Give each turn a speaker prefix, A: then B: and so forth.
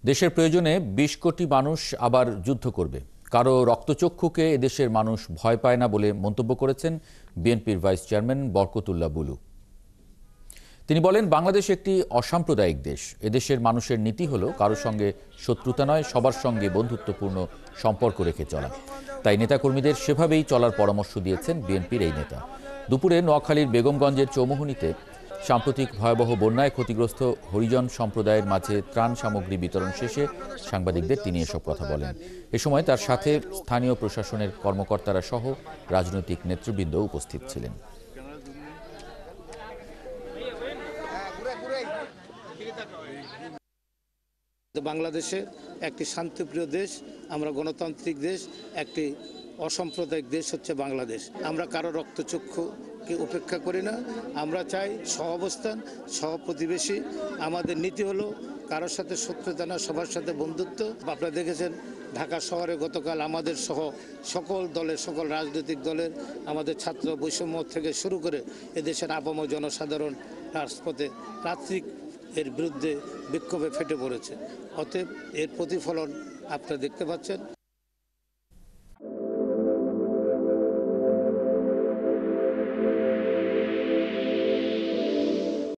A: দেশের প্রয়োজনে ২০ কোটি মানুষ আবার যুদ্ধ করবে, কারো রক্তচক্ষুকে এদেশের মানুষ ভয় পায় না বলে মন্তব্য করেছেন বিএনপির ভাইস চেয়ারম্যান বরকতুল্লাহ বুলু। তিনি বলেন, বাংলাদেশ একটি অসাম্প্রদায়িক দেশ। এদেশের মানুষের নীতি হলো কারো সঙ্গে শত্রুতা নয়, সবার সঙ্গে বন্ধুত্বপূর্ণ সম্পর্ক রেখে চলা। তাই নেতাকর্মীদের সেভাবেই চলার পরামর্শ দিয়েছেন বিএনপির এই নেতা। দুপুরে নোয়াখালীর বেগমগঞ্জের চৌমুহনীতে সাম্প্রতিক ভয়াবহ বন্যায় ক্ষতিগ্রস্ত হরিজন সম্প্রদায়ের মাঝে ত্রাণ সামগ্রী বিতরণ শেষে সাংবাদিকদের তিনি এসব কথা বলেন। এ সময় তার সাথে স্থানীয় প্রশাসনের কর্মকর্তারা সহ রাজনৈতিক নেতৃবৃন্দ উপস্থিত ছিলেন।
B: বাংলাদেশে একটি শান্তিপ্রিয় দেশ, আমরা গণতান্ত্রিক দেশ, একটি অসাম্প্রদায়িক দেশ হচ্ছে বাংলাদেশ। আমরা কারো রক্তচক্ষুকে উপেক্ষা করি না। আমরা চাই সহাবস্থান, সহপ্রতিবেশী। আমাদের নীতি হলো কারোর সাথে শত্রুতা না, সবার সাথে বন্ধুত্ব। আপনারা দেখেছেন ঢাকা শহরে গতকাল আমাদের সহ সকল দলের, সকল রাজনৈতিক দলের, আমাদের ছাত্র বৈষম্য থেকে শুরু করে এদেশের আপামর জনসাধারণ রাজপথে রাত্রি এর বিরুদ্ধে বিক্ষোভে ফেটে পড়েছে। অতএব এর প্রতিফলন আপনারা দেখতে পাচ্ছেন।